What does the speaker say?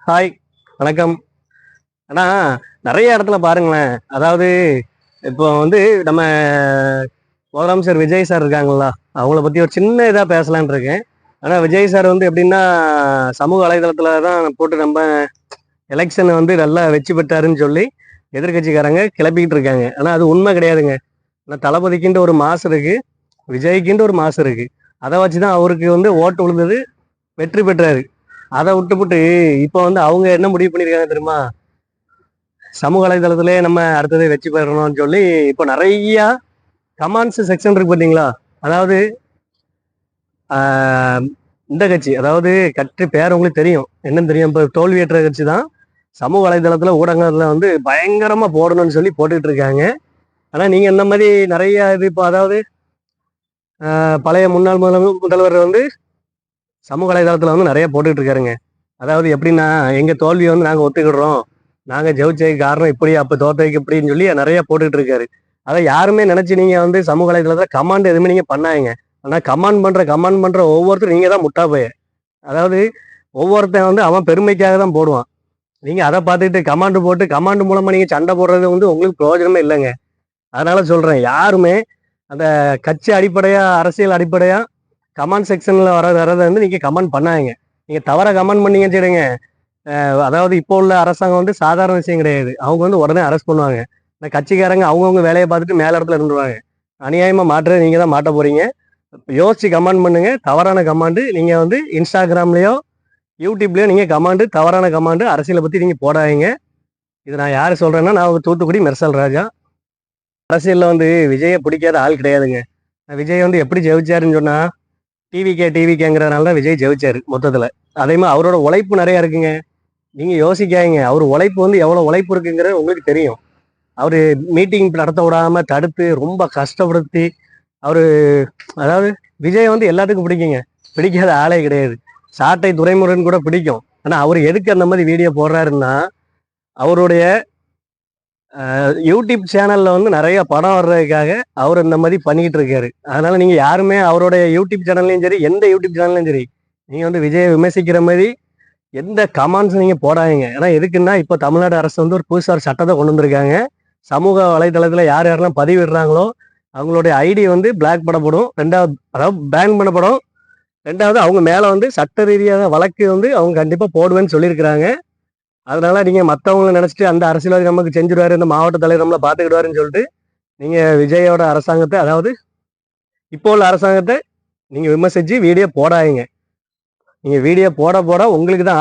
Hi, வணக்கம். ஆனா, நெறைய இடத்துல பாருங்களேன். அதாவது இப்போ வந்து நம்ம முதலமைச்சர் விஜய் சார் இருக்காங்கல்ல, அவங்கள பத்தி ஒரு சின்ன இதா பேசலான்னு இருக்கேன். ஆனா, விஜய் சார் வந்து எப்படின்னா, சமூக வலைதளத்துல தான் போட்டு நம்ம எலெக்ஷன் வந்து நல்லா வெற்றி பெற்றாருன்னு சொல்லி, எதிர்க்கட்சிக்காரங்க கிளப்பிக்கிட்டு இருக்காங்க. ஆனா, அது உண்மை கிடையாதுங்க. ஆனா, தளபதிக்குன்ட்டு ஒரு மாஸ் இருக்கு. விஜய்க்குன்ட்டு ஒரு மாஸ் இருக்கு. அத வச்சு தான் அவருக்கு வந்து ஓட்டு விழுந்தது, வெற்றி பெற்றாரு. அத விட்டுப்புட்டு, இப்ப வந்து அவங்க என்ன முடிவு பண்ணியிருக்காங்க தெரியுமா? சமூக வலைதளத்திலே நம்ம அடுத்தது வெற்றி பெறணும்னு சொல்லி இப்போ நிறைய கமெண்ட்ஸ் செக்ஷன் இருக்கு பாத்தீங்களா. அதாவது ஆஹ், இந்த கட்சி அதாவது கட்சி பேர் உங்களுக்கு தெரியும் என்னன்னு தெரியும். இப்போ தோல்வியற்ற கட்சி தான் சமூக வலைதளத்துல ஊடகத்துல வந்து பயங்கரமா போடணும்னு சொல்லி போட்டுட்டு இருக்காங்க. ஆனா நீங்க இந்த மாதிரி நிறைய இது இப்போ அதாவது பழைய முன்னாள் முதல்வர் வந்து சமூக வலைதளத்துல வந்து நிறைய போட்டுட்டு இருக்காருங்க. அதாவது எப்படின்னா எங்க தோல்வியை வந்து நாங்க ஒத்துக்கிடுறோம், நாங்க ஜெயிச்சதுக்கு காரணம் இப்படி அப்ப தோத்ததுக்கு இப்படின்னு சொல்லி நிறைய போட்டுட்டு இருக்காரு. அதை யாருமே நினைச்சு நீங்க வந்து சமூக வலைதளத்துல கமாண்ட் எதுவுமே நீங்க பண்ணாங்க. ஆனா கமாண்ட் பண்ற ஒவ்வொருத்தரும் நீங்க தான் முட்டா போய. அதாவது ஒவ்வொருத்தன் வந்து அவன் பெருமைக்காக தான் போடுவான். நீங்க அதை பார்த்துட்டு கமாண்ட் போட்டு கமாண்ட் மூலமா நீங்க சண்டை போடுறது வந்து உங்களுக்கு பிரயோஜனமே இல்லைங்க. அதனால சொல்றேன், யாருமே அந்த கட்சி அடிப்படையா அரசியல் அடிப்படையா கமெண்ட் செக்ஷன்ல வரதை வந்து நீங்க கமெண்ட் பண்ணாங்க. நீங்க தவற கமெண்ட் பண்ணீங்க சரிங்க. அதாவது இப்போ உள்ள அரசாங்கம் வந்து சாதாரண விஷயம் கிடையாது. அவங்க வந்து உடனே அரெஸ்ட் பண்ணுவாங்க. இந்த கட்சிக்காரங்க அவங்கவுங்க வேலையை பார்த்துட்டு மேல இடத்துல இருந்துருவாங்க. அநியாயமா மாற்றது நீங்க தான் மாட்ட போறீங்க. யோசிச்சு கமெண்ட் பண்ணுங்க. தவறான கமாண்டு நீங்க வந்து இன்ஸ்டாகிராம்லயோ யூடியூப்லயோ நீங்க கமாண்டு தவறான கமாண்டு அரசியலை பத்தி நீங்க போடாதீங்க. இது நான் யாரு சொல்றேன்னா, நான் தூத்துக்குடி மெர்சல் ராஜா. அரசியல்ல வந்து விஜயை பிடிக்காத ஆள் கிடையாதுங்க. விஜய் வந்து எப்படி ஜெயிச்சாருன்னு சொன்னா, டிவிகேங்கிறதுனால தான் விஜய் ஜெயிச்சாரு மொத்தத்துல. அதே மாதிரி அவரோட உழைப்பு நிறைய இருக்குங்க. நீங்க யோசிக்காதீங்க, அவர் உழைப்பு வந்து எவ்வளவு உழைப்பு இருக்குங்கிறது உங்களுக்கு தெரியும். அவரு மீட்டிங் நடத்த விடாம தடுத்து ரொம்ப கஷ்டப்படுத்தி அவரு அதாவது விஜய் வந்து எல்லாத்துக்கும் பிடிக்குங்க. பிடிக்காத ஆளே கிடையாது. சாட்டை துரைமுருகன் கூட பிடிக்கும். ஆனா அவர் எதுக்கு அந்த மாதிரி வீடியோ போடுறாருன்னா, அவருடைய யூடியூப் சேனல்ல வந்து நிறைய படம் வர்றதுக்காக அவர் இந்த மாதிரி பண்ணிக்கிட்டு இருக்காரு. அதனால நீங்க யாருமே அவருடைய யூடியூப் சேனல்லையும் சரி, எந்த யூடியூப் சேனல்லையும் சரி, நீங்க வந்து விஜயை விமர்சிக்கிற மாதிரி எந்த கமெண்ட்ஸ் நீங்க போடாதீங்க. ஏன்னா எதுக்குன்னா, இப்ப தமிழ்நாடு அரசு வந்து ஒரு புதுசா ஒரு சட்டத்தை கொண்டு வந்திருக்காங்க. சமூக வலைதளத்துல யார் யாரெல்லாம் பதிவிடுறாங்களோ அவங்களுடைய ஐடி வந்து பிளாக் பண்ணப்படும். ரெண்டாவது அதாவது பேன் பண்ணப்படும். ரெண்டாவது அவங்க மேல வந்து சட்ட ரீதியாக வழக்கு வந்து அவங்க கண்டிப்பா போடுவேன்னு சொல்லியிருக்கிறாங்க. அதனால நீங்க மத்தவங்கள நினைச்சிட்டு அந்த அரசியல்வாதி நமக்கு செஞ்சுருவாரு, இந்த மாவட்ட தலைவர் நம்மள பாத்துக்கிடுவாருன்னு சொல்லிட்டு நீங்க விஜயோட அரசாங்கத்தை அதாவது இப்போ உள்ள அரசாங்கத்தை நீங்க விமர்சிச்சு வீடியோ போடாதீங்க. நீங்க வீடியோ போட போட உங்களுக்கு தான்